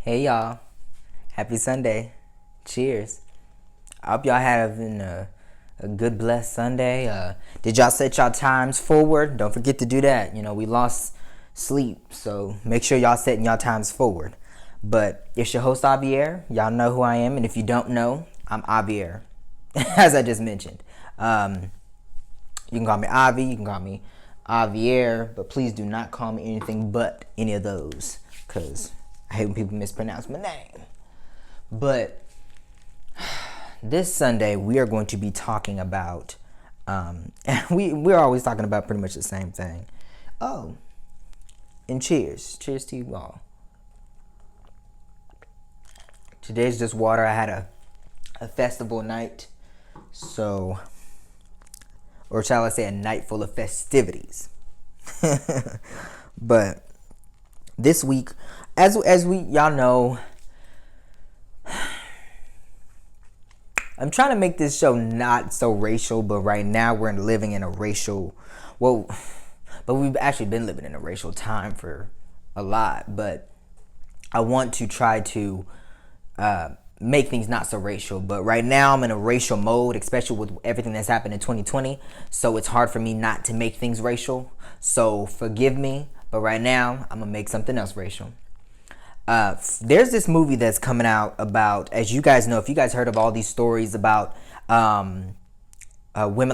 Hey y'all, happy Sunday. Cheers. I hope y'all having a good blessed Sunday. Did y'all set y'all times forward? Don't forget to do that. We lost sleep, so make sure y'all setting y'all times forward. But it's your host Javier. Y'all know who I am, and if you don't know, I'm Javier, as I just mentioned. You can call me Avi, you can call me Javier, but please do not call me anything but any of those, because I hate when people mispronounce my name. But this Sunday, we are going to be talking about, and we're always talking about pretty much the same thing. Oh, and cheers. Cheers to you all. Today's just water. I had a festival night, so, or shall I say a night full of festivities. But this week, as we y'all know, I'm trying to make this show not so racial, but right now we're living in a racial, but we've actually been living in a racial time for a lot. But I want to try to make things not so racial. But right now I'm in a racial mode, especially with everything that's happened in 2020. So it's hard for me not to make things racial. So forgive me. But right now I'm gonna make something else racial. There's this movie that's coming out about, as you guys know, if you guys heard of all these stories about women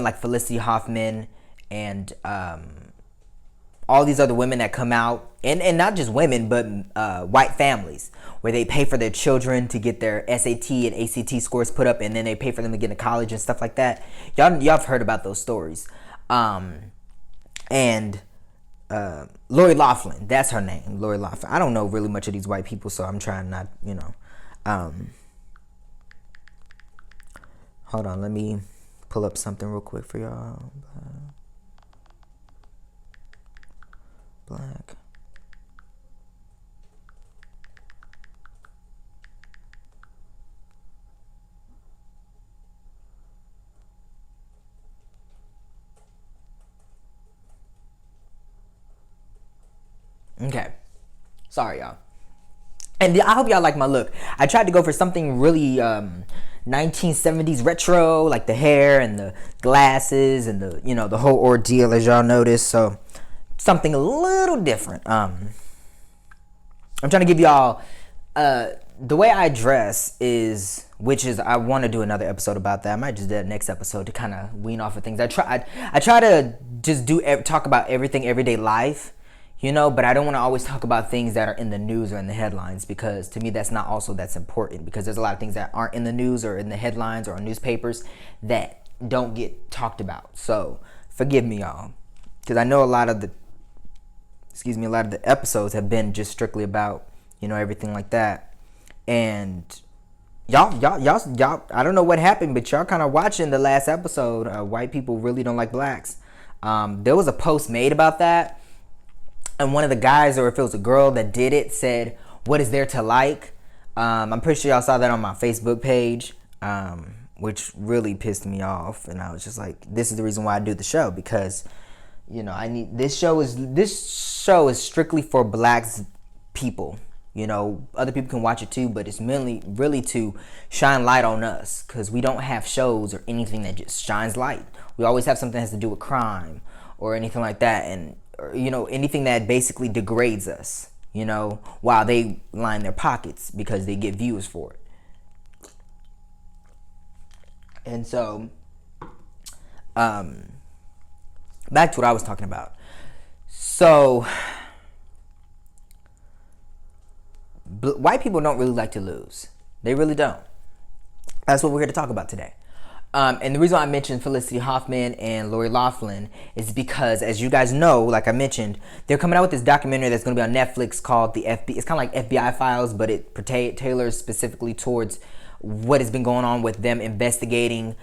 like Felicity Huffman and all these other women that come out, and not just women, but white families, where they pay for their children to get their SAT and ACT scores put up, and then they pay for them to get to college and stuff like that. Y'all have heard about those stories. And Lori Loughlin, that's her name, Lori Loughlin. I don't know really much of these white people, so I'm trying not, hold on, let me pull up something real quick for y'all. Black. Okay. Sorry, y'all. And I hope y'all like my look. I tried to go for something really 1970s retro, like the hair and the glasses and the whole ordeal, as y'all noticed. So something a little different. I'm trying to give y'all the way I dress is, which is, I want to do another episode about that. I might just do that next episode to kind of wean off of things. I try to just talk about everything, everyday life. But I don't want to always talk about things that are in the news or in the headlines, because to me that's important, because there's a lot of things that aren't in the news or in the headlines or in newspapers that don't get talked about. So forgive me, y'all, because I know a lot of the episodes have been just strictly about, everything like that. And y'all, I don't know what happened, but y'all kind of watching the last episode. White people really don't like blacks. There was a post made about that. And one of the guys, or if it was a girl that did it, said, "What is there to like?" I'm pretty sure y'all saw that on my Facebook page, which really pissed me off. And I was just like, "This is the reason why I do the show, because, I need this show is strictly for blacks people. Other people can watch it too, but it's mainly really to shine light on us, because we don't have shows or anything that just shines light. We always have something that has to do with crime or anything like that, and anything that basically degrades us, while they line their pockets because they get views for it." And so, back to what I was talking about. So, white people don't really like to lose. They really don't. That's what we're here to talk about today. And the reason why I mentioned Felicity Huffman and Lori Loughlin is because, as you guys know, like I mentioned, they're coming out with this documentary that's going to be on Netflix called the FBI. It's kind of like FBI Files, but it tailors specifically towards what has been going on with them investigating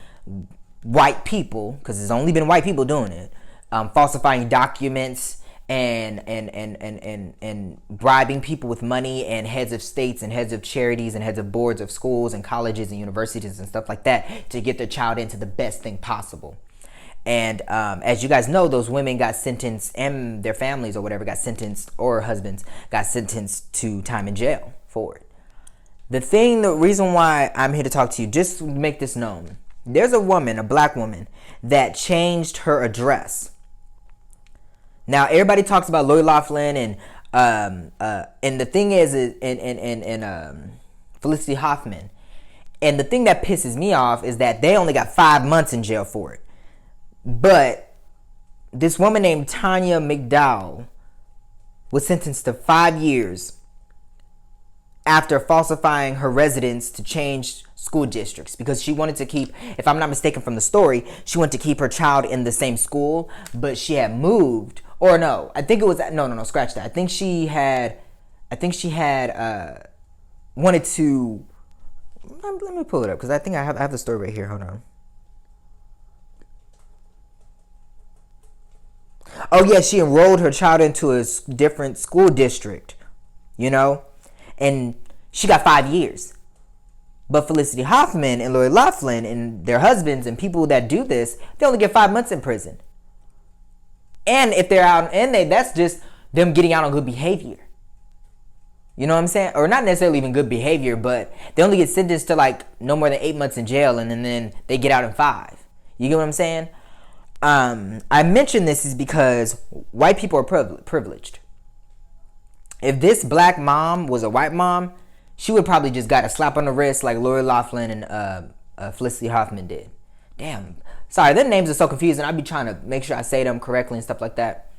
white people, because there's only been white people doing it, falsifying documents and bribing people with money, and heads of states and heads of charities and heads of boards of schools and colleges and universities and stuff like that to get their child into the best thing possible. And as you guys know, those women got sentenced, and their families or whatever got sentenced, or husbands got sentenced to time in jail for it. The reason why I'm here to talk to you, just to make this known. There's a woman, a black woman, that changed her address. Now everybody talks about Lori Loughlin and the thing is Felicity Huffman. And the thing that pisses me off is that they only got 5 months in jail for it. But this woman named Tanya McDowell was sentenced to 5 years after falsifying her residence to change school districts because she wanted to keep, if I'm not mistaken from the story, she wanted to keep her child in the same school, but she had moved, or no, I think it was, no, scratch that. I think she had wanted to, let me pull it up because I think I have the story right here. Hold on. Oh yeah, she enrolled her child into a different school district, and she got 5 years. But Felicity Huffman and Lori Loughlin and their husbands and people that do this, they only get 5 months in prison. And if they're out, that's just them getting out on good behavior. You know what I'm saying? Or not necessarily even good behavior, but they only get sentenced to like no more than 8 months in jail, and then they get out in 5. You get what I'm saying? I mention this is because white people are privileged. If this black mom was a white mom, she would probably just got a slap on the wrist like Lori Loughlin and Felicity Huffman did. Damn. Sorry, their names are so confusing. I'd be trying to make sure I say them correctly and stuff like that.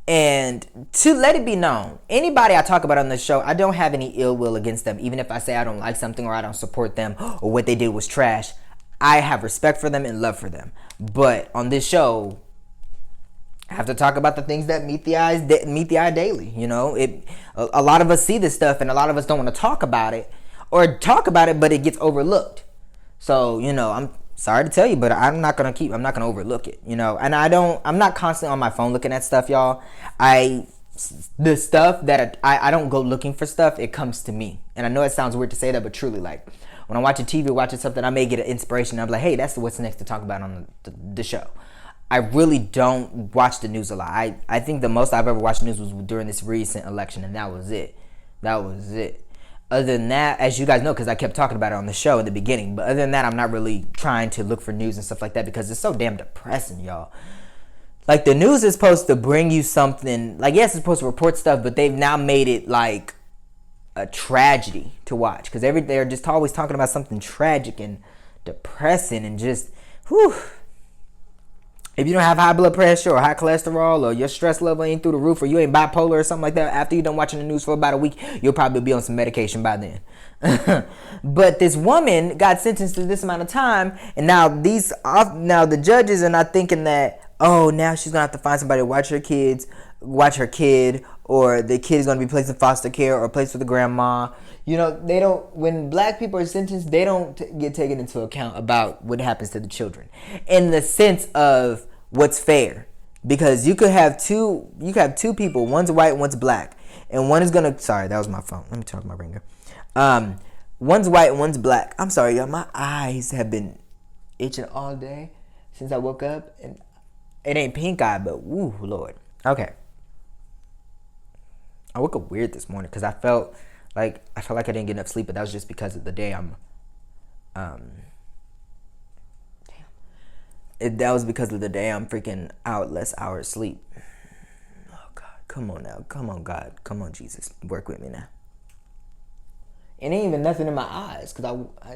And to let it be known, anybody I talk about on this show, I don't have any ill will against them. Even if I say I don't like something or I don't support them or what they did was trash, I have respect for them and love for them. But on this show, I have to talk about the things that meet the eye daily. A lot of us see this stuff and a lot of us don't want to talk about it, but it gets overlooked. So, I'm sorry to tell you, but I'm not gonna overlook it, and I'm not constantly on my phone looking at stuff, y'all. The stuff that I don't go looking for stuff, it comes to me. And I know it sounds weird to say that, but truly, like, when I'm watching TV or watching something, I may get an inspiration. I'm like, hey, that's what's next to talk about on the show. I really don't watch the news a lot. I think the most I've ever watched news was during this recent election, and that was it. Other than that, as you guys know, because I kept talking about it on the show in the beginning, but other than that, I'm not really trying to look for news and stuff like that because it's so damn depressing, y'all. Like, the news is supposed to bring you something, like, yes, it's supposed to report stuff, but they've now made it like a tragedy to watch because they're just always talking about something tragic and depressing and just, whew. If you don't have high blood pressure or high cholesterol or your stress level ain't through the roof or you ain't bipolar or something like that, after you're done watching the news for about a week, you'll probably be on some medication by then. But this woman got sentenced to this amount of time, and now the judges are not thinking that, oh, now she's gonna have to find somebody to watch her kid, or the kid is gonna be placed in foster care or placed with a grandma. They don't, when black people are sentenced, they don't get taken into account about what happens to the children in the sense of what's fair. Because you could have two people, one's white, one's black, and one is gonna, sorry, that was my phone. Let me turn off my ringer. One's white, one's black. I'm sorry, y'all, my eyes have been itching all day since I woke up, and it ain't pink eye, but woo, Lord. Okay. I woke up weird this morning because I felt like I didn't get enough sleep, but that was just because of the day that was because of the day I'm freaking out less hours sleep. Oh God, come on now. Come on, God. Come on, Jesus. Work with me now. It ain't even nothing in my eyes because I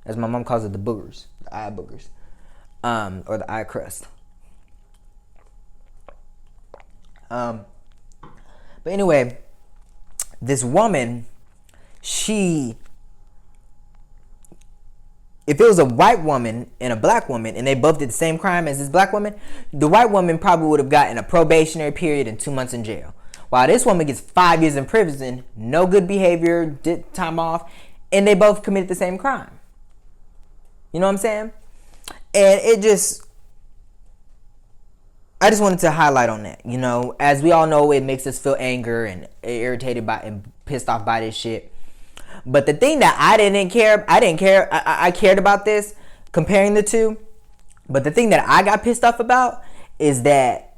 as my mom calls it, the boogers, the eye boogers, or the eye crust. But anyway, this woman, if it was a white woman and a black woman and they both did the same crime as this black woman, the white woman probably would have gotten a probationary period and 2 months in jail. While this woman gets 5 years in prison, no good behavior, did time off, and they both committed the same crime. You know what I'm saying? And I just wanted to highlight on that. As we all know, it makes us feel anger and irritated by and pissed off by this shit. But the thing that I cared about this, comparing the two. But the thing that I got pissed off about is that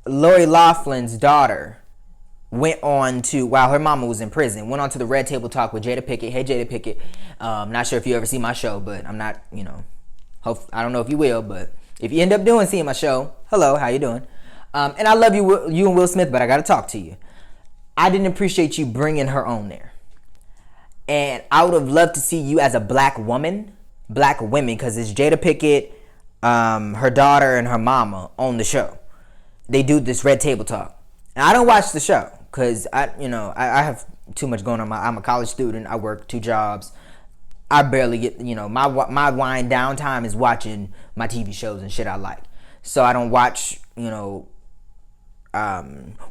Lori Loughlin's daughter went on to, while her mama was in prison, went on to the Red Table Talk with Jada Pinkett. Hey, Jada Pinkett. Not sure if you ever see my show, but I'm not, I don't know if you will, but if you end up seeing my show, hello, how you doing? And I love you and Will Smith, but I got to talk to you. I didn't appreciate you bringing her on there. And I would have loved to see you as a black women, because it's Jada Pinkett, her daughter, and her mama on the show. They do this Red Table Talk. And I don't watch the show because I have too much going on. I'm a college student. I work 2 jobs. I barely get, my wind down time is watching my TV shows and shit I like. So I don't watch,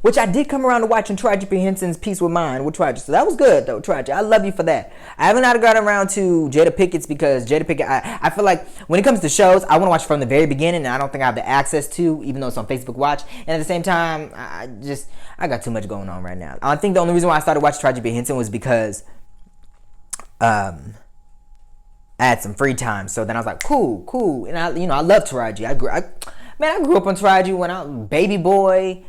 which I did come around to watching Taraji P. Henson's Peace with Mine with Taraji. So that was good though, Taraji. I love you for that. I haven't gotten around to Jada Pinkett's because Jada Pinkett, I feel like when it comes to shows, I want to watch from the very beginning, and I don't think I have the access to, even though it's on Facebook Watch. And at the same time, I got too much going on right now. I think the only reason why I started watching Taraji P. Henson was because I had some free time. So then I was like, cool. And I love Taraji. I grew up on Taraji when I was baby boy.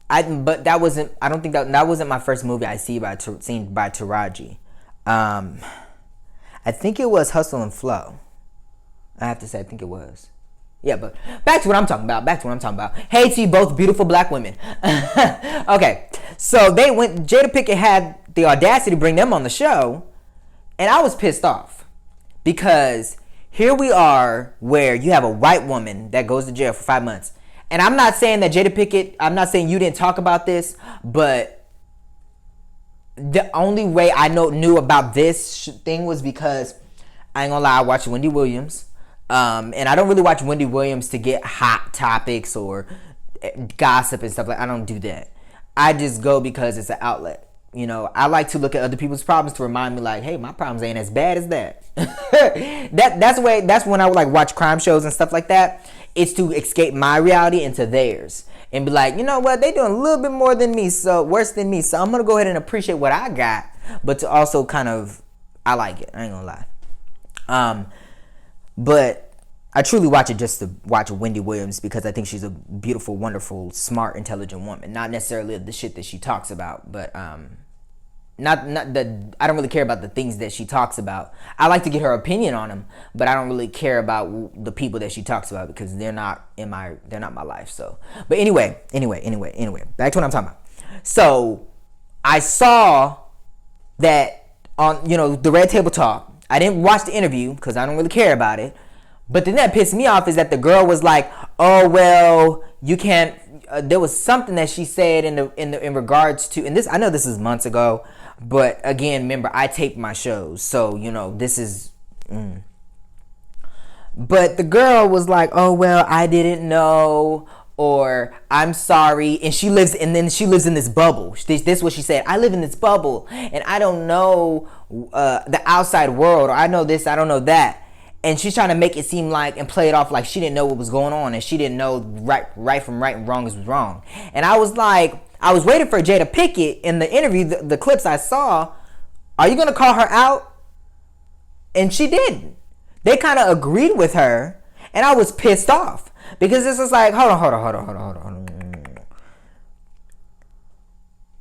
But that wasn't, I don't think that wasn't my first movie I seen by Taraji. I think it was Hustle and Flow. I have to say, I think it was. Yeah, but back to what I'm talking about. Hey to you both beautiful black women. Okay, so Jada Pinkett had the audacity to bring them on the show, and I was pissed off. Because here we are where you have a white woman that goes to jail for 5 months. And I'm not saying that Jada Pinkett, I'm not saying you didn't talk about this, but the only way I knew about this thing was because, I ain't gonna lie, I watched Wendy Williams. And I don't really watch Wendy Williams to get hot topics or gossip and stuff. I don't do that. I just go because it's an outlet. I like to look at other people's problems to remind me, like, hey, my problems ain't as bad as that. That's when I would like watch crime shows and stuff like that. It's to escape my reality into theirs and be like, you know what, they doing a little bit more than me, so worse than me. So I'm gonna go ahead and appreciate what I got, but to also kind of, I like it. I ain't gonna lie. But I truly watch it just to watch Wendy Williams because I think she's a beautiful, wonderful, smart, intelligent woman. Not necessarily the shit that she talks about, but not that I don't really care about the things that she talks about. I like to get her opinion on them, but I don't really care about the people that she talks about because they're not my life. So, but anyway, back to what I'm talking about. So, I saw that on the Red Table Talk. I didn't watch the interview because I don't really care about it. But the thing that pissed me off is that the girl was like, "Oh well, you can't." There was something that she said in regards to, and this, I know this is months ago, but again, remember, I tape my shows, so this is. But the girl was like, "Oh well, I didn't know," or "I'm sorry," and she lives in this bubble. This is what she said. "I live in this bubble, and I don't know the outside world, or I know this, I don't know that." And she's trying to make it seem like and play it off like she didn't know what was going on and she didn't know right from right and wrong was wrong. And I was like, I was waiting for Jada Pinkett in the interview, the clips I saw. Are you gonna call her out? And she didn't. They kind of agreed with her, and I was pissed off because this is like, hold on.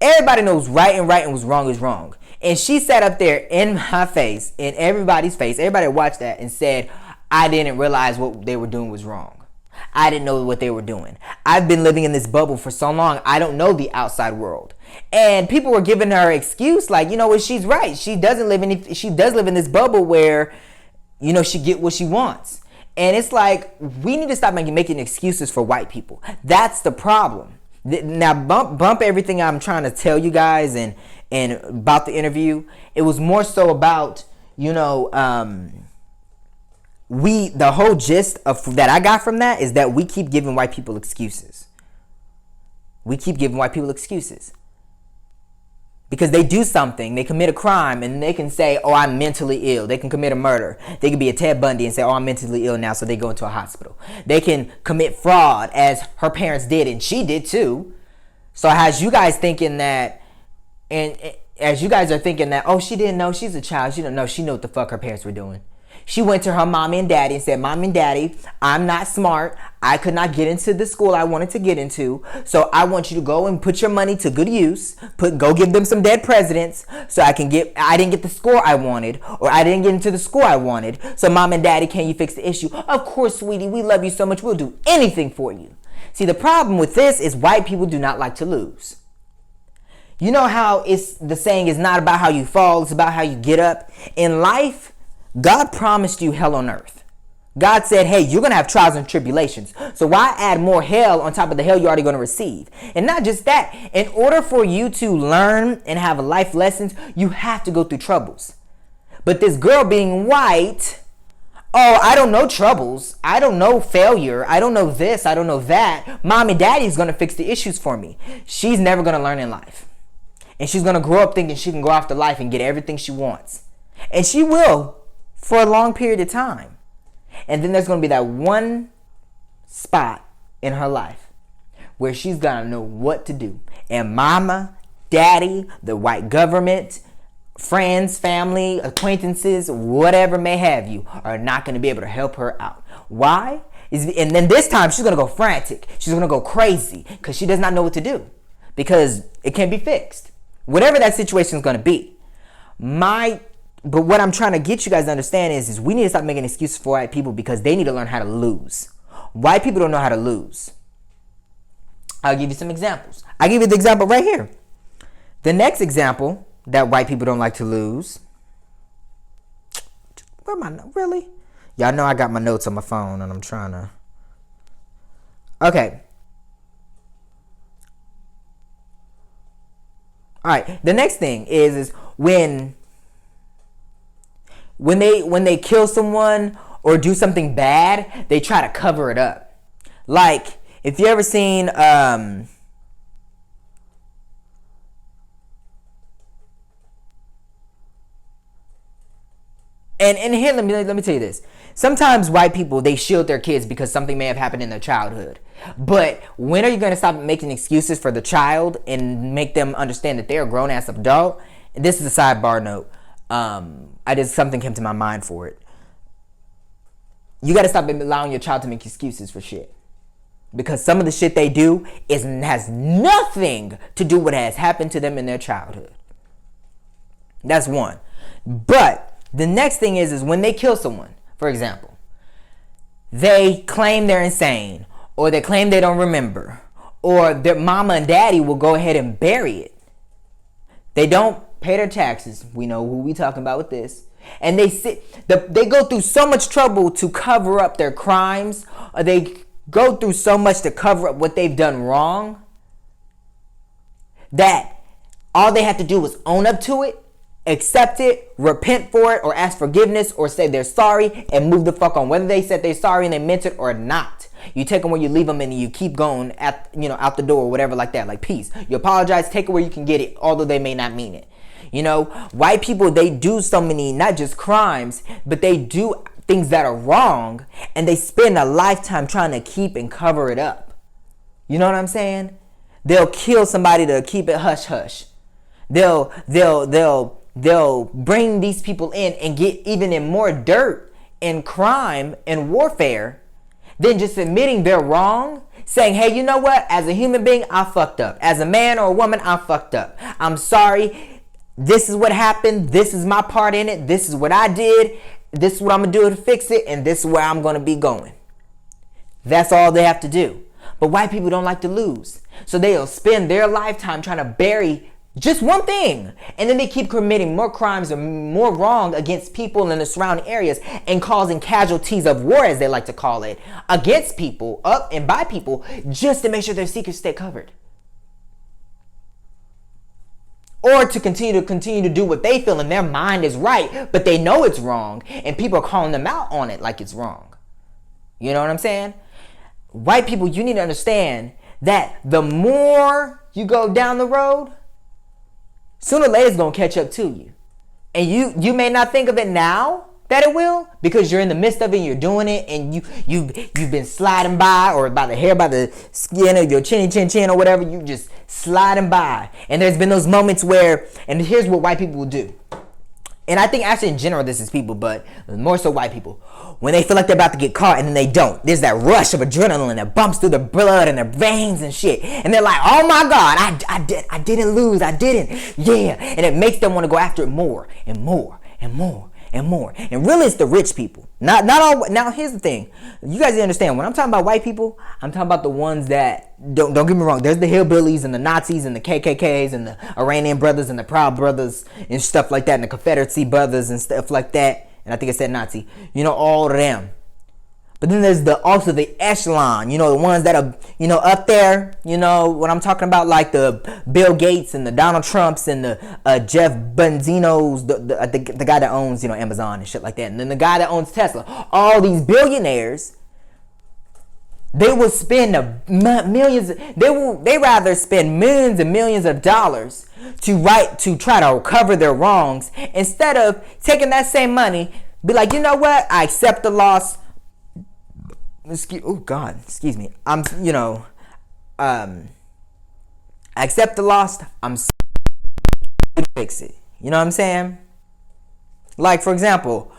Everybody knows right and was wrong is wrong. And she sat up there in my face, in everybody's face, everybody watched that and said, I didn't realize what they were doing was wrong. I didn't know what they were doing. I've been living in this bubble for so long, I don't know the outside world. And people were giving her an excuse, like, what, she's right. She does live in this bubble where, she get what she wants. And it's like, we need to stop making excuses for white people. That's the problem. Now bump everything I'm trying to tell you guys and about the interview. It was more so about the whole gist of that I got from that is that we keep giving white people excuses. Because they do something, they commit a crime, and they can say, oh, I'm mentally ill. They can commit a murder. They can be a Ted Bundy and say, oh, I'm mentally ill now, so they go into a hospital. They can commit fraud, as her parents did, and she did too. So as you guys thinking that, and as you guys are thinking that, oh, she didn't know, she's a child, she don't know, she knew what the fuck her parents were doing. She went to her mommy and daddy and said, Mommy and Daddy, I'm not smart. I could not get into the school I wanted to get into. So I want you to go and put your money to good use. Go give them some dead presidents so I didn't get the score I wanted, or I didn't get into the school I wanted. So Mom and Daddy, can you fix the issue? Of course, sweetie, we love you so much. We'll do anything for you. See, the problem with this is white people do not like to lose. You know how the saying is not about how you fall, it's about how you get up. In life, God promised you hell on earth. God said, hey, you're going to have trials and tribulations. So why add more hell on top of the hell you're already going to receive? And not just that, in order for you to learn and have life lessons, you have to go through troubles. But this girl being white, oh, I don't know troubles. I don't know failure. I don't know this. I don't know that. Mom and Daddy's going to fix the issues for me. She's never going to learn in life. And she's going to grow up thinking she can go after life and get everything she wants. And she will for a long period of time. And then there's going to be that one spot in her life where she's going to know what to do. And mama, daddy, the white government, friends, family, acquaintances, whatever may have you, are not going to be able to help her out. Why? And then this time she's going to go frantic. She's going to go crazy because she does not know what to do, because it can't be fixed. Whatever that situation is going to be. But what I'm trying to get you guys to understand is we need to stop making excuses for white people, because they need to learn how to lose. White people don't know how to lose. I'll give you some examples. I'll give you the example right here. The next example that white people don't like to lose. Where am I? Really? Y'all know I got my notes on my phone and I'm trying to. Okay. All right. The next thing is when they kill someone or do something bad, they try to cover it up. Like, if you ever seen and here, let me tell you this. Sometimes white people, they shield their kids because something may have happened in their childhood. But when are you going to stop making excuses for the child and make them understand that they're a grown-ass adult? And this is a sidebar note. Something came to my mind for it. You got to stop allowing your child to make excuses for shit. Because some of the shit they do has nothing to do with what has happened to them in their childhood. That's one. But the next thing is when they kill someone, for example, they claim they're insane, or they claim they don't remember, or their mama and daddy will go ahead and bury it. They don't pay their taxes. We know who we talking about with this. And they go through so much trouble to cover up their crimes, or they go through so much to cover up what they've done wrong, that all they have to do is own up to it, accept it, repent for it, or ask forgiveness, or say they're sorry and move the fuck on. Whether they said they're sorry and they meant it or not, you take them where you leave them, and you keep going out the door or whatever like that. Like, peace. You apologize, take it where you can get it, although they may not mean it. White people, they do so many, not just crimes, but they do things that are wrong, and they spend a lifetime trying to keep and cover it up. You know what I'm saying? They'll kill somebody to keep it hush hush. They'll bring these people in and get even in more dirt and crime and warfare than just admitting they're wrong, saying, hey, you know what? As a human being, I fucked up. As a man or a woman, I fucked up. I'm sorry. This is what happened. This is my part in it. This is what I did. This is what I'm going to do to fix it. And this is where I'm going to be going. That's all they have to do. But white people don't like to lose. So they'll spend their lifetime trying to bury just one thing. And then they keep committing more crimes or more wrong against people in the surrounding areas and causing casualties of war, as they like to call it, against people, up and by people, just to make sure their secrets stay covered. Or to continue to do what they feel in their mind is right, but they know it's wrong, and people are calling them out on it like it's wrong. You know what I'm saying? White people, you need to understand that the more you go down the road, sooner or later it's going to catch up to you. And you may not think of it now that it will, because you're in the midst of it, you're doing it, and you've been sliding by, or by the hair, by the skin of your chin or whatever, you just sliding by. And there's been those moments where, and here's what white people will do. and I think actually in general this is people, but more so white people, when they feel like they're about to get caught and then they don't, there's that rush of adrenaline that bumps through their blood and their veins and shit, and they're like, oh my god, I didn't lose, I didn't, yeah, and it makes them want to go after it more and more and more and more. And really it's the rich people, not all. Now here's the thing, you guys understand, when I'm talking about white people, I'm talking about the ones that, don't get me wrong, there's the hillbillies and the Nazis and the KKKs and the Iranian brothers and the Proud Brothers and stuff like that, and the Confederacy brothers and stuff like that, and I think it said Nazi, all of them. But then there's also the echelon, the ones that are, up there, what I'm talking about, like the Bill Gates and the Donald Trumps and the Jeff Bezos, the guy that owns, Amazon and shit like that. And then the guy that owns Tesla. All these billionaires, they will spend millions, they rather spend millions and millions of dollars to try to cover their wrongs, instead of taking that same money, be like, you know what, I accept the loss. Excuse me. I accept the loss. I'm fix it. You know what I'm saying? Like, for example,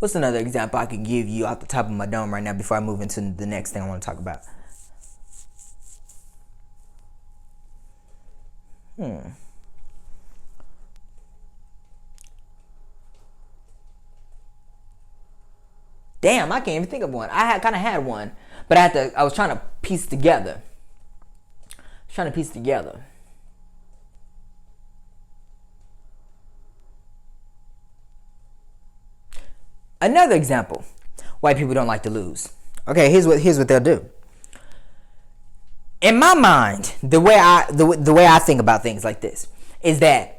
what's another example I could give you off the top of my dome right now before I move into the next thing I want to talk about? Damn, I can't even think of one. I kind of had one, but I was trying to piece together. Another example. White people don't like to lose. Okay, here's what they'll do. In my mind, the way I think about things like this is that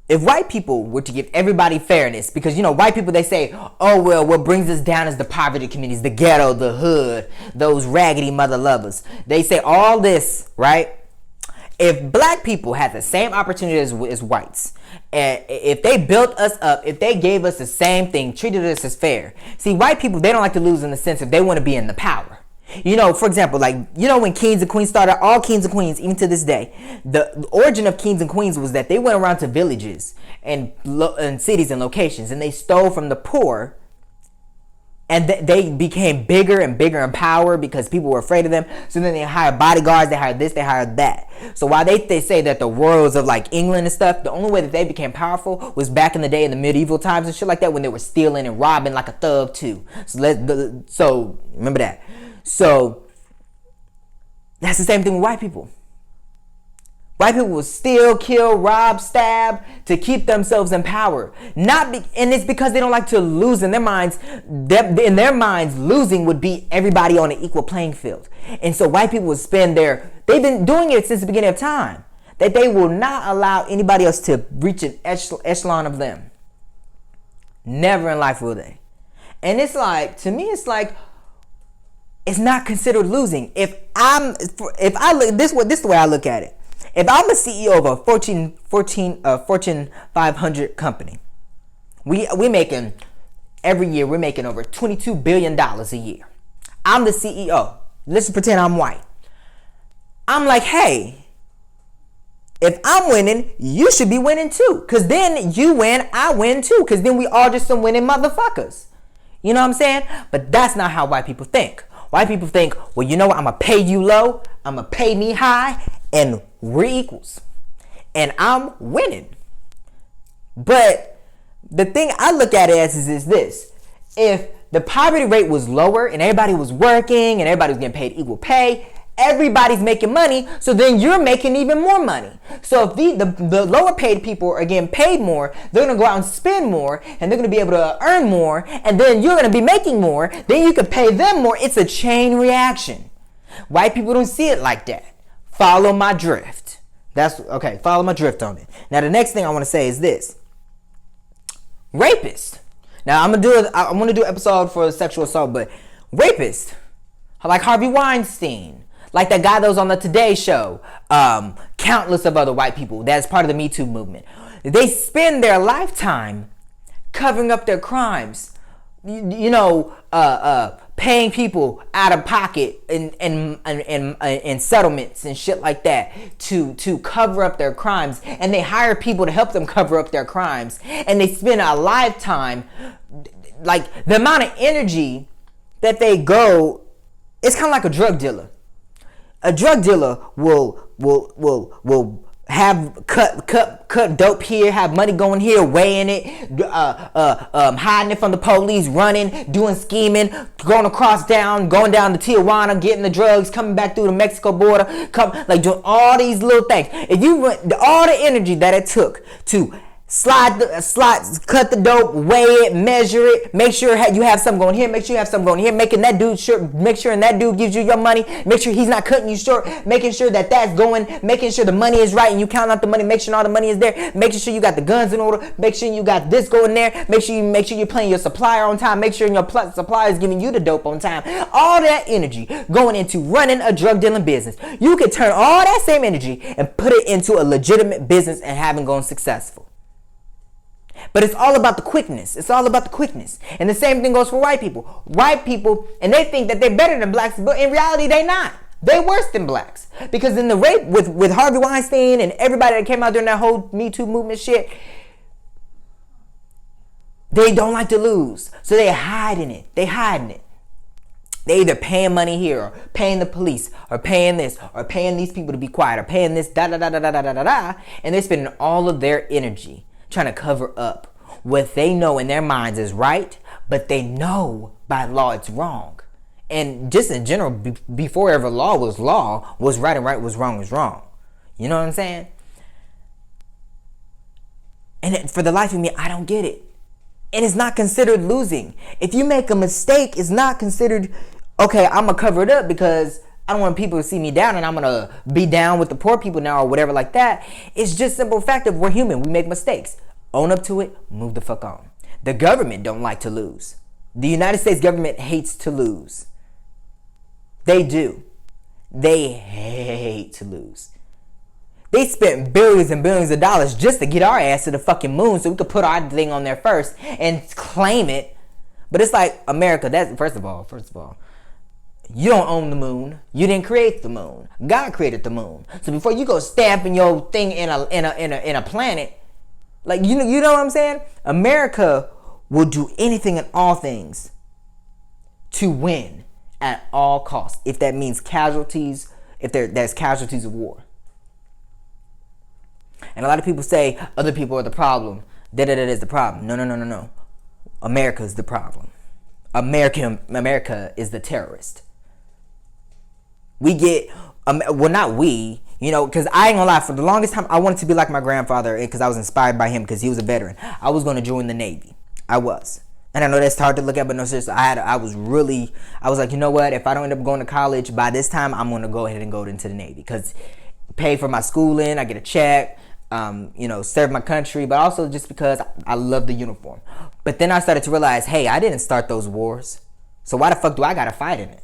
if white people were to give everybody fairness, because white people, they say, oh well, what brings us down is the poverty communities, the ghetto, the hood, those raggedy mother lovers. They say all this, right? If black people had the same opportunity as whites, and if they built us up, if they gave us the same thing, treated us as fair. See, white people, they don't like to lose in the sense if they want to be in the power. For example, when Kings and Queens started, all Kings and Queens, even to this day, the origin of Kings and Queens was that they went around to villages and cities and locations, and they stole from the poor, and they became bigger and bigger in power because people were afraid of them. So then they hired bodyguards, they hired this, they hired that. So while they say that the royals of like England and stuff, the only way that they became powerful was back in the day in the medieval times and shit like that, when they were stealing and robbing like a thug too. So remember that. So that's the same thing with white people. White people will steal, kill, rob, stab to keep themselves in power. And it's because they don't like to lose in their minds. In their minds, losing would be everybody on an equal playing field. And so white people will they've been doing it since the beginning of time, that they will not allow anybody else to reach an echelon of them. Never in life will they. And it's like, to me, it's like, it's not considered losing. If I look, this is the way I look at it. If I'm a CEO of a Fortune 500 company, we making, every year we're making over $22 billion a year. I'm the CEO. Let's pretend I'm white. I'm like, hey, if I'm winning, you should be winning too. Because then you win, I win too. Because then we all just some winning motherfuckers. You know what I'm saying? But that's not how white people think. White people think, well, you know what? I'm going to pay you low. I'm going to pay me high. And we're equals. And I'm winning. But the thing I look at it as is this. If the poverty rate was lower and everybody was working and everybody was getting paid equal pay, everybody's making money, so then you're making even more money. So if the lower paid people are getting paid more, they're going to go out and spend more, and they're going to be able to earn more, and then you're going to be making more, then you can pay them more. It's a chain reaction. White people don't see it like that. Follow my drift. Follow my drift on it. Now the next thing I want to say is this. Rapist. Now I want to do an episode for sexual assault, but rapist, like Harvey Weinstein, like that guy that was on the Today Show, countless of other white people that's part of the Me Too movement. They spend their lifetime covering up their crimes, paying people out of pocket in settlements and shit like that to cover up their crimes, and they hire people to help them cover up their crimes, and they spend a lifetime, like the amount of energy that they go, it's kind of like a drug dealer. A drug dealer will have cut dope here, have money going here, weighing it, hiding it from the police, running, doing scheming, going down to Tijuana, getting the drugs, coming back through the Mexico border, doing all these little things. If you went all the energy that it took to cut the dope, weigh it, measure it, make sure you have something going here, make sure you have something going here, making that dude sure, make sure that dude gives you your money, make sure he's not cutting you short, making sure that's going, making sure the money is right and you count out the money, make sure all the money is there, making sure you got the guns in order, make sure you got this going there, make sure you're paying your supplier on time, make sure your supplier is giving you the dope on time. All that energy going into running a drug dealing business, you can turn all that same energy and put it into a legitimate business and have it going successful. But it's all about the quickness. It's all about the quickness. And the same thing goes for white people. White people, and they think that they're better than blacks, but in reality, they're not. They're worse than blacks. Because in the rape with Harvey Weinstein and everybody that came out during that whole Me Too movement shit, they don't like to lose. So they're hiding it. They're hiding it. They either paying money here, or paying the police, or paying this, or paying these people to be quiet, or paying this, and they're spending all of their energy trying to cover up what they know in their minds is right, but they know by law it's wrong. And just in general, before ever law, was right and right, was wrong. You know what I'm saying? And for the life of me, I don't get it. And it's not considered losing. If you make a mistake, it's not considered, okay, I'm going to cover it up because I don't want people to see me down and I'm going to be down with the poor people now or whatever like that. It's just simple fact of we're human. We make mistakes. Own up to it. Move the fuck on. The government don't like to lose. The United States government hates to lose. They do. They hate to lose. They spent billions and billions of dollars just to get our ass to the fucking moon so we could put our thing on there first and claim it. But it's like, America, that's first of all, you don't own the moon. You didn't create the moon. God created the moon. So before you go stamping your thing in a planet, like you know what I'm saying? America will do anything and all things to win at all costs. If that means casualties, if there's casualties of war. And a lot of people say other people are the problem. That is the problem. No. America is the problem. America is the terrorist. We get, well, not we, because I ain't gonna lie, for the longest time, I wanted to be like my grandfather because I was inspired by him because he was a veteran. I was going to join the Navy. I was. And I know that's hard to look at, but no, seriously, I was like, you know what? If I don't end up going to college by this time, I'm going to go ahead and go into the Navy because pay for my schooling, I get a check, serve my country, but also just because I love the uniform. But then I started to realize, hey, I didn't start those wars. So why the fuck do I got to fight in it?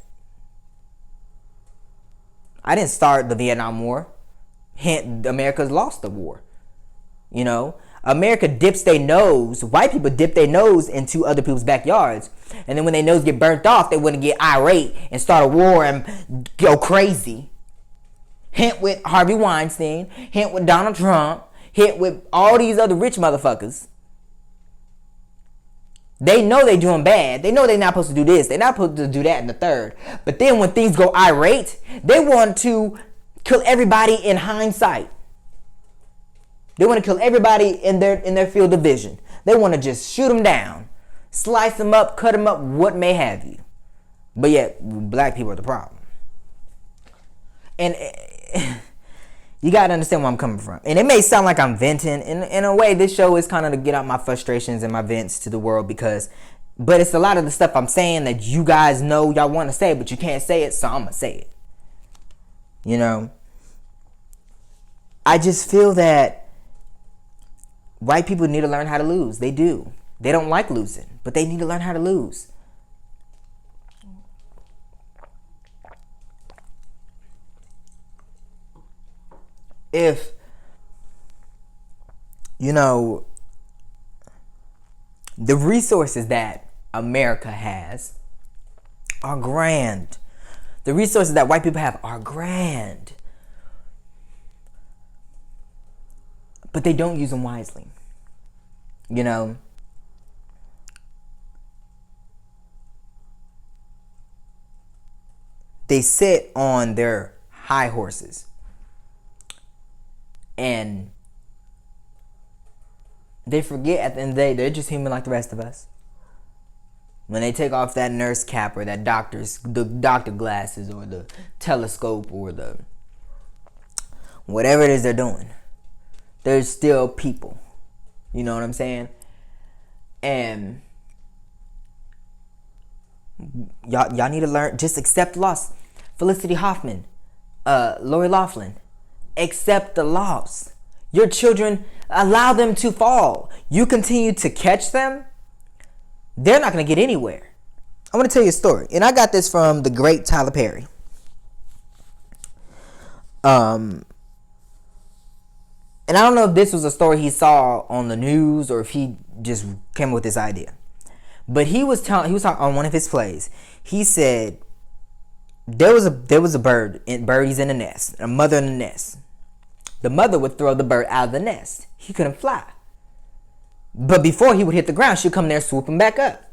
I didn't start the Vietnam War. America's lost the war. America dips their nose, white people dip their nose into other people's backyards. And then when their nose get burnt off, they want to get irate and start a war and go crazy. Hint with Harvey Weinstein, hint with Donald Trump, hint with all these other rich motherfuckers. They know they're doing bad. They know they're not supposed to do this. They're not supposed to do that and the third. But then when things go irate, they want to kill everybody in hindsight. They want to kill everybody in their field of vision. They want to just shoot them down, slice them up, cut them up, what may have you. But yet, black people are the problem. And you got to understand where I'm coming from. And it may sound like I'm venting. In a way, this show is kind of to get out my frustrations and my vents to the world but it's a lot of the stuff I'm saying that you guys know y'all want to say, but you can't say it, so I'm going to say it. I just feel that white people need to learn how to lose. They do. They don't like losing, but they need to learn how to lose. If, the resources that America has, are grand. The resources that white people have are grand. But they don't use them wisely. You know? They sit on their high horses. And they forget at the end of the day, they're just human like the rest of us. When they take off that nurse cap or that the doctor glasses or the telescope or the whatever it is they're doing, they're still people. You know what I'm saying? And y'all need to learn, just accept loss. Felicity Huffman, Lori Loughlin, accept the loss. Your children, allow them to fall. You continue to catch them, they're not going to get anywhere. I want to tell you a story. And I got this from the great Tyler Perry. And I don't know if this was a story he saw on the news or if he just came up with this idea. But he was talking on one of his plays. He said there was a bird, birdies in a nest, a mother in a nest. The mother would throw the bird out of the nest. He couldn't fly. But before he would hit the ground, she'd come there, swoop him back up.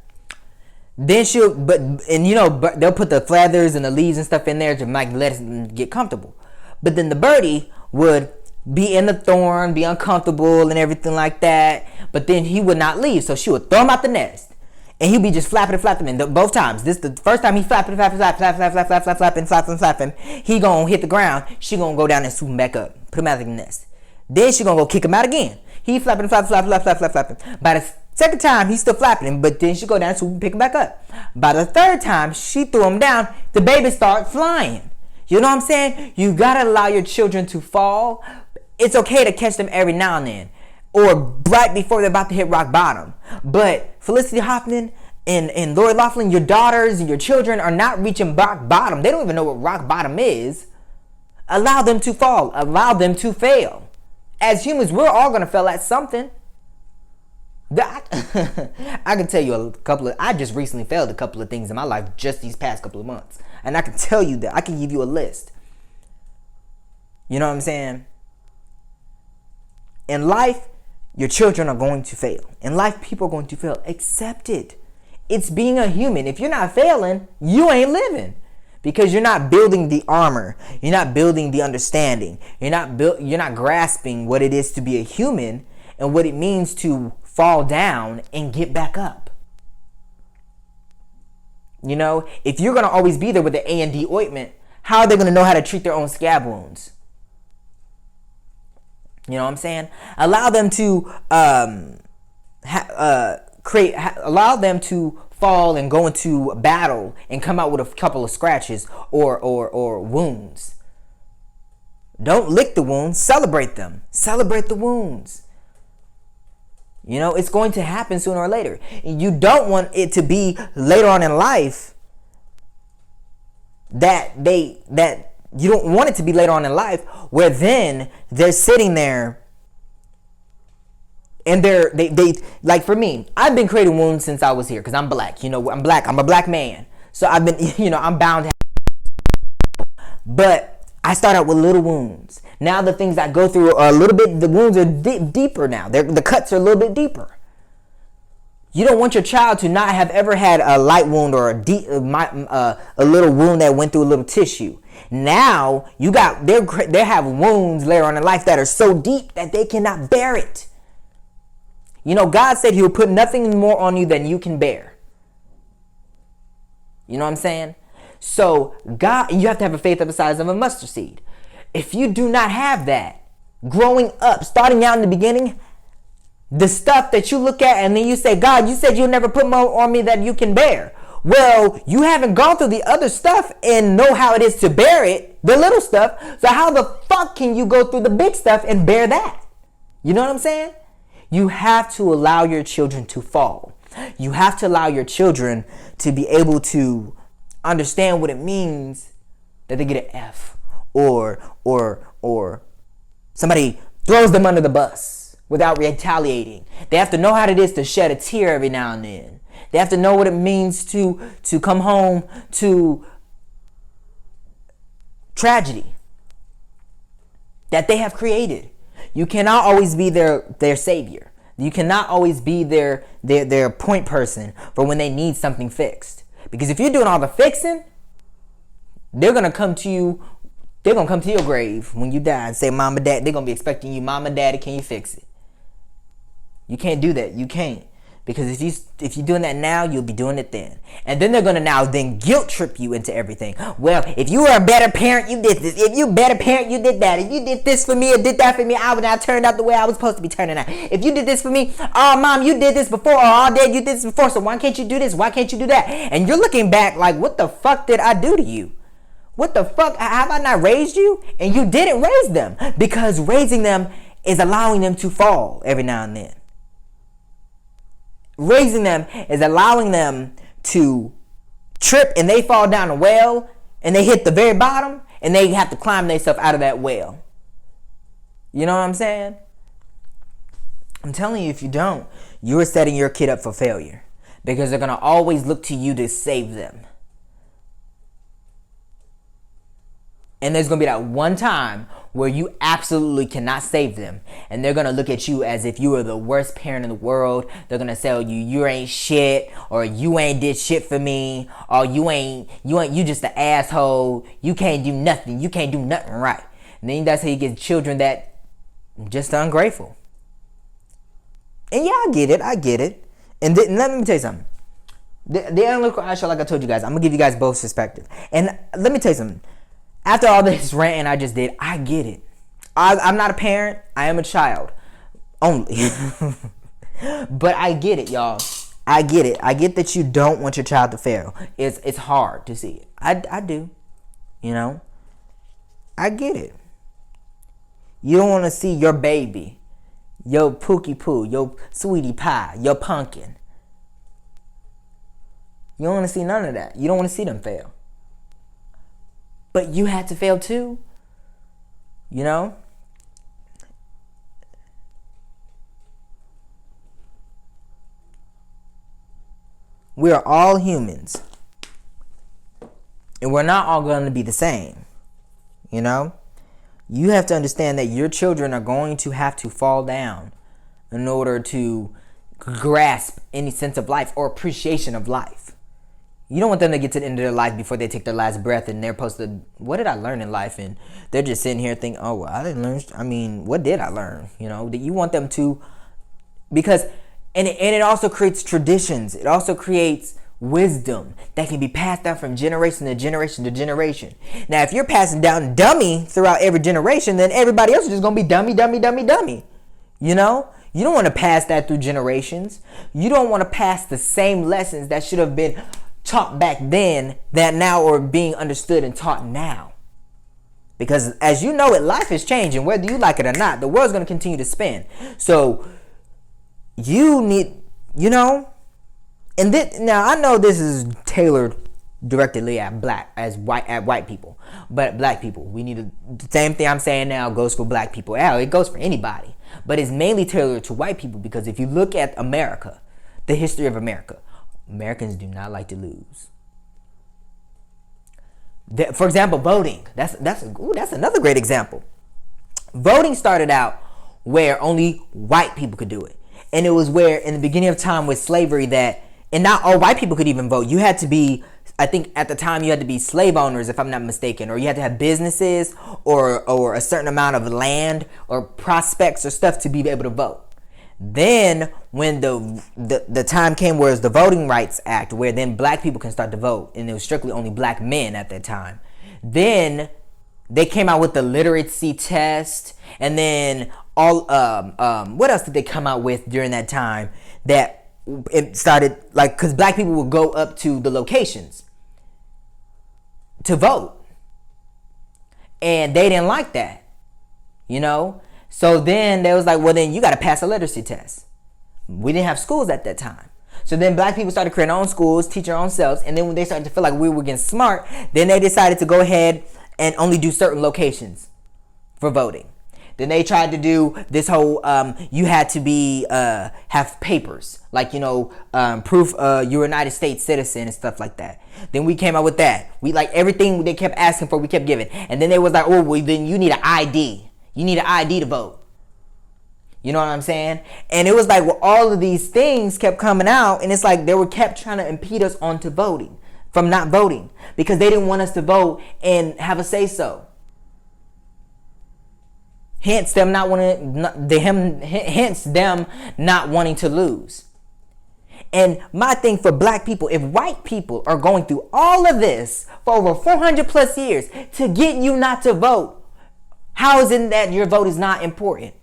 Then they'll put the feathers and the leaves and stuff in there to let it get comfortable. But then the birdie would be in the thorn, be uncomfortable and everything like that. But then he would not leave, so she would throw him out the nest. And he'd be just flapping. And both times. This the first time he flapping. He gonna hit the ground. She gonna go down and swoop him back up. Put him out of the nest. Then she gonna go kick him out again. He flapping. By the second time, he's still flapping, but then she go down and swoop and pick him back up. By the third time, she threw him down. The baby start flying. You know what I'm saying? You gotta allow your children to fall. It's okay to catch them every now and then, or right before they're about to hit rock bottom. But Felicity Huffman and Lori Loughlin, your daughters and your children are not reaching rock bottom. They don't even know what rock bottom is. Allow them to fall. Allow them to fail. As humans, we're all going to fail at something. I can tell you I just recently failed a couple of things in my life just these past couple of months. And I can tell you that. I can give you a list. You know what I'm saying? In life, your children are going to fail. In life, people are going to fail. Accept it. It's being a human. If you're not failing, you ain't living. Because you're not building the armor. You're not building the understanding. You're not grasping what it is to be a human and what it means to fall down and get back up. You know, if you're going to always be there with the A&D ointment, how are they going to know how to treat their own scab wounds? You know what I'm saying? Allow them to allow them to fall and go into battle and come out with a couple of scratches or wounds. Don't lick the wounds, celebrate them. Celebrate the wounds. You know, it's going to happen sooner or later. You don't want it to be later on in life that you don't want it to be later on in life where then they're sitting there and they like, for me, I've been creating wounds since I was here because I'm black. You know, I'm black. I'm a black man. So I've been, I'm bound to have. But I start out with little wounds. Now the things I go through are a little bit, the wounds are deeper now. The cuts are a little bit deeper. You don't want your child to not have ever had a light wound or a little wound that went through a little tissue. Now they have wounds later on in life that are so deep that they cannot bear it. You know, God said he will put nothing more on you than you can bear. You know what I'm saying? So God, you have to have a faith of the size of a mustard seed. If you do not have that, growing up, starting out in the beginning, the stuff that you look at and then you say, God, you said you'll never put more on me than you can bear. Well, you haven't gone through the other stuff and know how it is to bear it, the little stuff. So how the fuck can you go through the big stuff and bear that? You know what I'm saying? You have to allow your children to fall. You have to allow your children to be able to understand what it means that they get an F or somebody throws them under the bus without retaliating. They have to know how it is to shed a tear every now and then. They have to know what it means to come home to tragedy that they have created. You cannot always be their savior. You cannot always be their point person for when they need something fixed. Because if you're doing all the fixing, they're gonna come to you. They're gonna come to your grave when you die and say, "Mama, Dad." They're gonna be expecting you, "Mama, Daddy, can you fix it?" You can't do that. You can't. Because if you're doing that now, you'll be doing it then. And then they're going to now then guilt trip you into everything. Well, if you were a better parent, you did this. If you were a better parent, you did that. If you did this for me or did that for me, I would not turn out the way I was supposed to be turning out. If you did this for me, oh, Mom, you did this before. Or, oh, Dad, you did this before. So why can't you do this? Why can't you do that? And you're looking back like, what the fuck did I do to you? What the fuck? Have I not raised you? And you didn't raise them. Because raising them is allowing them to fall every now and then. Raising them is allowing them to trip and they fall down a well and they hit the very bottom and they have to climb themselves out of that well. You know what I'm saying? I'm telling you, if you don't, you're setting your kid up for failure because they're going to always look to you to save them. And there's going to be that one time where you absolutely cannot save them. And they're going to look at you as if you were the worst parent in the world. They're going to tell you, you ain't shit, or you ain't did shit for me, or you just an asshole. You can't do nothing. You can't do nothing right. And then that's how you get children that just ungrateful. And yeah, I get it. And let me tell you something. The analytical eye show, like I told you guys, I'm going to give you guys both perspective. And let me tell you something. After all this ranting I just did, I get it. I'm not a parent. I am a child. Only. But I get it, y'all. I get it. I get that you don't want your child to fail. It's hard to see it. I do. You know? I get it. You don't want to see your baby, your Pookie Poo, your Sweetie Pie, your pumpkin. You don't want to see none of that. You don't want to see them fail. But you had to fail too. You know? We are all humans. And we're not all going to be the same. You know? You have to understand that your children are going to have to fall down in order to grasp any sense of life or appreciation of life. You don't want them to get to the end of their life before they take their last breath and they're supposed to, what did I learn in life? And they're just sitting here thinking, oh, well, I didn't learn. I mean, what did I learn? You know, that you want them to, because, and it also creates traditions. It also creates wisdom that can be passed down from generation to generation to generation. Now, if you're passing down dummy throughout every generation, then everybody else is just going to be dummy, dummy, dummy, dummy. You know? You don't want to pass that through generations. You don't want to pass the same lessons that should have been taught back then that now are being understood and taught now. Because as you know it, life is changing. Whether you like it or not, the world's going to continue to spin. So you need, you know, and this, now I know this is tailored directly at white people, but black people, we need the same thing I'm saying now goes for black people. Hell, it goes for anybody, but it's mainly tailored to white people because if you look at America, the history of America, Americans do not like to lose. For example, voting. That's another great example. Voting started out where only white people could do it. And it was where in the beginning of time with slavery that, and not all white people could even vote. You had to be, I think at the time you had to be slave owners if I'm not mistaken, or you had to have businesses or a certain amount of land or prospects or stuff to be able to vote. Then when the time came where it was the Voting Rights Act, where then black people can start to vote, and it was strictly only black men at that time. Then they came out with the literacy test, and then all what else did they come out with during that time that it started, like, because black people would go up to the locations to vote, and they didn't like that, you know. So then they was like, well, then you got to pass a literacy test. We didn't have schools at that time. So then black people started creating their own schools, teaching their own selves. And then when they started to feel like we were getting smart, then they decided to go ahead and only do certain locations for voting. Then they tried to do this whole you had to be have papers, like, you know, proof you're a United States citizen and stuff like that. Then we came out with that. We, like, everything they kept asking for, we kept giving. And then they was like, oh, well, then you need an ID. You need an ID to vote. You know what I'm saying? And it was like, well, all of these things kept coming out, and it's like they were kept trying to impede us onto voting, from not voting, because they didn't want us to vote and have a say so. Hence them not wanting hence them not wanting to lose. And my thing for black people, if white people are going through all of this for over 400 plus years to get you not to vote, how is it that your vote is not important?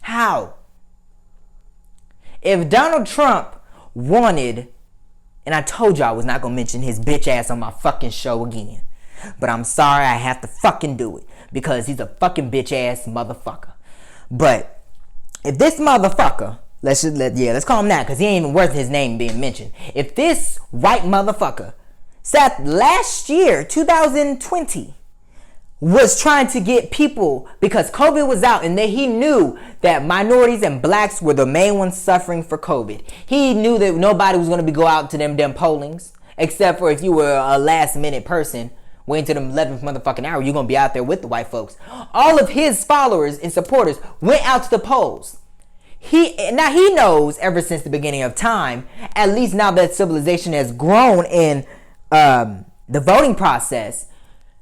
How? If Donald Trump wanted, and I told you I was not going to mention his bitch ass on my fucking show again, but I'm sorry, I have to fucking do it because he's a fucking bitch ass motherfucker. But if this motherfucker, let's call him that because he ain't even worth his name being mentioned. If this white motherfucker sat last year, 2020, was trying to get people, because COVID was out and he knew that minorities and blacks were the main ones suffering for COVID. He knew that nobody was going to go out to them pollings, except for if you were a last minute person waiting to the 11th motherfucking hour, you're going to be out there with the white folks. All of his followers and supporters went out to the polls. He knows ever since the beginning of time, at least now that civilization has grown in the voting process,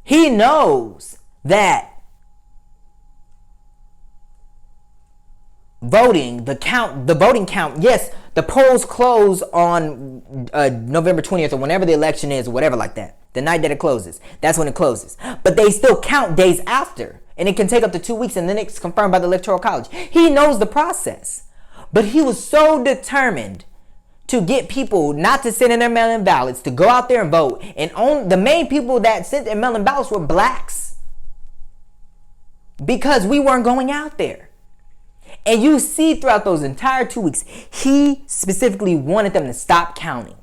he knows that voting count, yes, the polls close on November 20th or whenever the election is, or whatever like that. The night that it closes, that's when it closes. But they still count days after, and it can take up to 2 weeks, and then it's confirmed by the Electoral College. He knows the process, but he was so determined to get people not to send in their mail-in ballots, to go out there and vote. And the main people that sent their mail-in ballots were blacks, because we weren't going out there. And you see throughout those entire 2 weeks, he specifically wanted them to stop counting.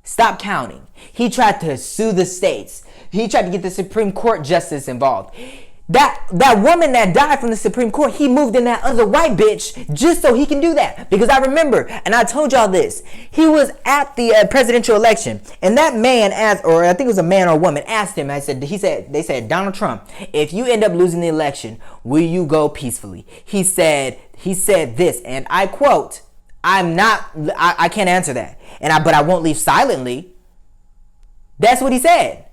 Stop counting. He tried to sue the states. He tried to get the Supreme Court justice involved. That woman that died from the Supreme Court, he moved in that other white bitch just so he can do that. Because I remember, and I told y'all this, he was at the presidential election, and that man asked, or I think it was a man or a woman, asked him, they said, Donald Trump, if you end up losing the election, will you go peacefully? He said this, and I quote, I can't answer that, but I won't leave silently. That's what he said.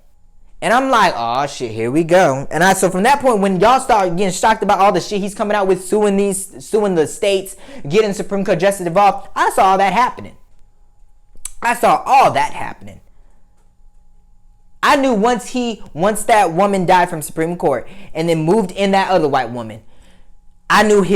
And I'm like, oh shit, here we go. And so from that point, when y'all start getting shocked about all the shit he's coming out with, suing the states, getting Supreme Court justice involved, I saw all that happening. I knew once that woman died from Supreme Court and then moved in that other white woman, I knew he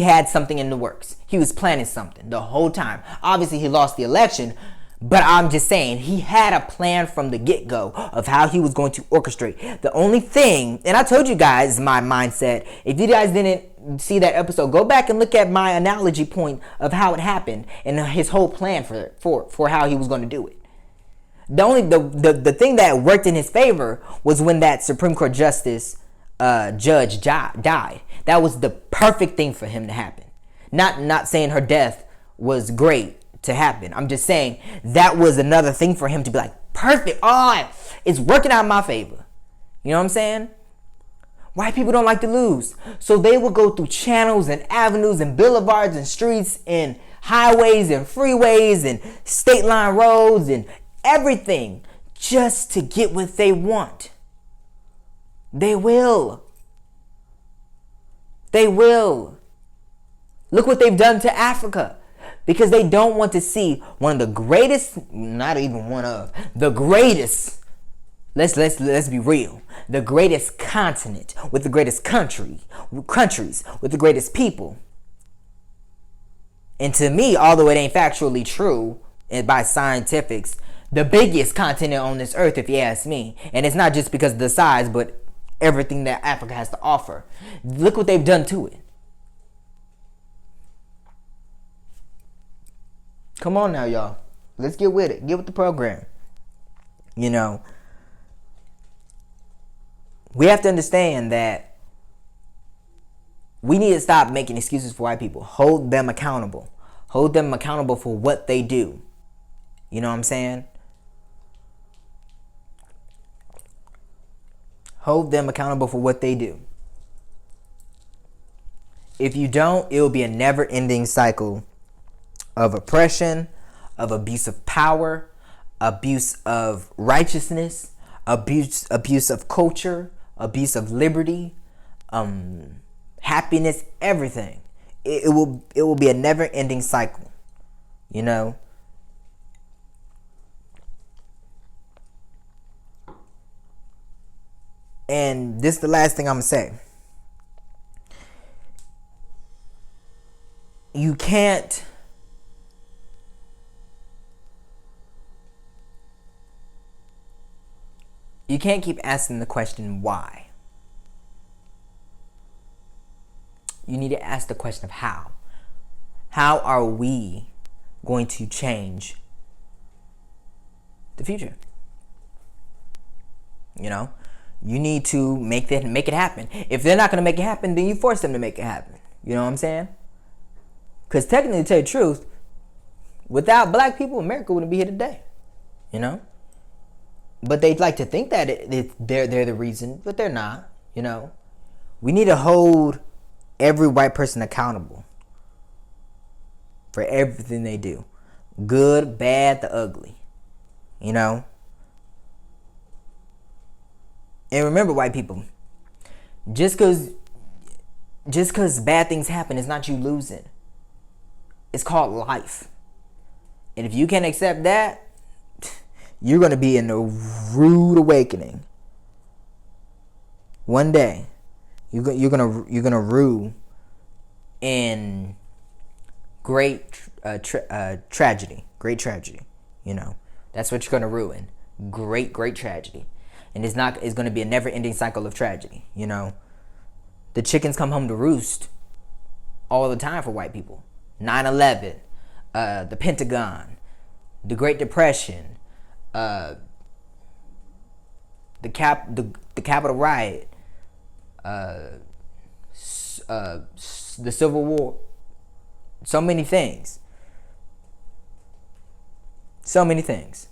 had something in the works. He was planning something the whole time. Obviously, he lost the election. But I'm just saying, he had a plan from the get-go of how he was going to orchestrate. The only thing, and I told you guys my mindset, if you guys didn't see that episode, go back and look at my analogy point of how it happened and his whole plan for how he was going to do it. The thing that worked in his favor was when that Supreme Court justice judge died. That was the perfect thing for him to happen. Not saying her death was great to happen. I'm just saying that was another thing for him to be like, perfect. Oh, it's working out in my favor. You know what I'm saying? White people don't like to lose. So they will go through channels and avenues and boulevards and streets and highways and freeways and state line roads and everything just to get what they want. They will. Look what they've done to Africa. Because they don't want to see one of the greatest, not even one of, the greatest, let's be real, the greatest continent with the greatest countries with the greatest people. And to me, although it ain't factually true, and by scientifics, the biggest continent on this earth, if you ask me. And it's not just because of the size, but everything that Africa has to offer. Look what they've done to it. Come on now, y'all. Let's get with it. Get with the program. You know, we have to understand that We need to stop making excuses for white people. Hold them accountable. Hold them accountable for what they do. You know what I'm saying? Hold them accountable for what they do. If you don't, it will be a never-ending cycle of oppression, of abuse of power, abuse of righteousness, abuse of culture, abuse of liberty, happiness, everything. It will be a never-ending cycle, you know. And this is the last thing I'm gonna say. You can't keep asking the question why. You need to ask the question of how. How are we going to change the future? You know, you need to make it happen. If they're not going to make it happen, then you force them to make it happen. You know what I'm saying? Because technically, to tell you the truth, without black people, America wouldn't be here today. You know? But they'd like to think that they're the reason, but they're not. You know? We need to hold every white person accountable for everything they do. Good, bad, the ugly. You know? And remember, white people, just because bad things happen, it's not you losing. It's called life. And if you can't accept that, you're going to be in a rude awakening. One day, you're gonna rue in great tragedy. Great tragedy. You know, that's what you're gonna ruin. Great tragedy. And it's going to be a never-ending cycle of tragedy. You know, the chickens come home to roost all the time for white people. 9/11, the Pentagon, the Great Depression, the Capitol riot, the Civil War. So many things. So many things.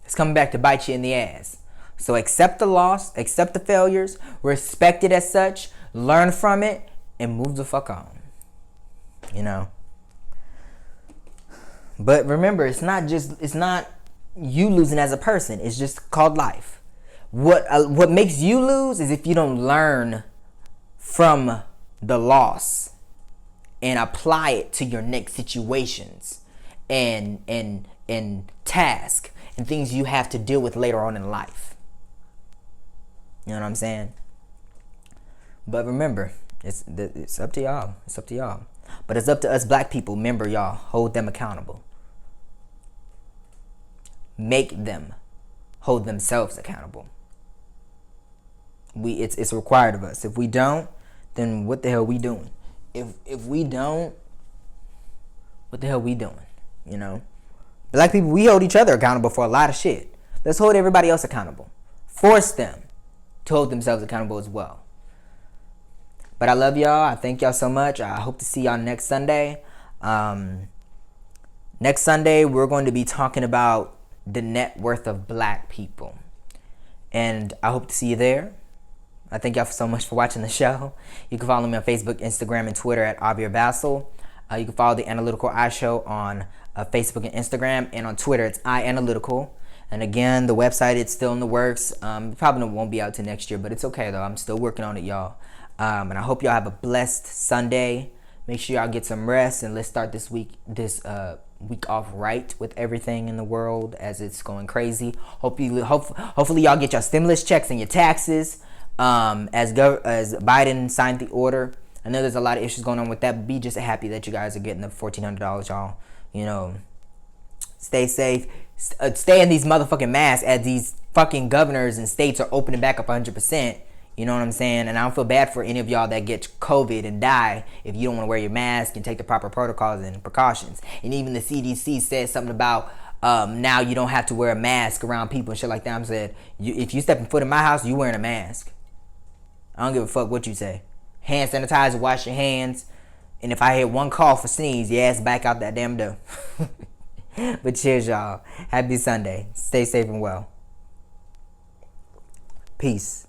It's coming back to bite you in the ass. So accept the loss, accept the failures, respect it as such, learn from it, and move the fuck on. You know? But remember, it's not you losing as a person. It's just called life. What makes you lose is if you don't learn from the loss and apply it to your next situations and task and things you have to deal with later on in life. You know what I'm saying? But remember, it's up to y'all. It's up to y'all. But it's up to us black people. Remember, y'all, hold them accountable. Make them hold themselves accountable. It's required of us. If we don't, then what the hell we doing? If we don't, what the hell we doing? You know? Black people, we hold each other accountable for a lot of shit. Let's hold everybody else accountable. Force them to hold themselves accountable as well. But I love y'all. I thank y'all so much. I hope to see y'all next Sunday. Next Sunday, we're going to be talking about the net worth of black people. And I hope to see you there. I thank y'all so much for watching the show. You can follow me on Facebook, Instagram, and Twitter at Avir Vassal. You can follow the Analytical Eye Show on Facebook and Instagram, and on Twitter it's iAnalytical. And again, the website, it's still in the works. It probably won't be out till next year, but it's okay though. I'm still working on it, y'all. And I hope y'all have a blessed Sunday. Make sure y'all get some rest, and let's start this week off right with everything in the world as it's going crazy. Hopefully y'all get your stimulus checks and your taxes. As Biden signed the order. I know there's a lot of issues going on with that, but be just happy that you guys are getting the $1,400, y'all. You know, stay safe. Stay in these motherfucking masks as these fucking governors and states are opening back up 100%. You know what I'm saying? And I don't feel bad for any of y'all that get COVID and die if you don't want to wear your mask and take the proper protocols and precautions. And even the CDC said something about now you don't have to wear a mask around people and shit like that. I said, if you stepping foot in my house, you wearing a mask. I don't give a fuck what you say. Hand sanitizer, wash your hands. And if I hear one cough or sneeze, your ass back out that damn door. But cheers, y'all. Happy Sunday. Stay safe and well. Peace.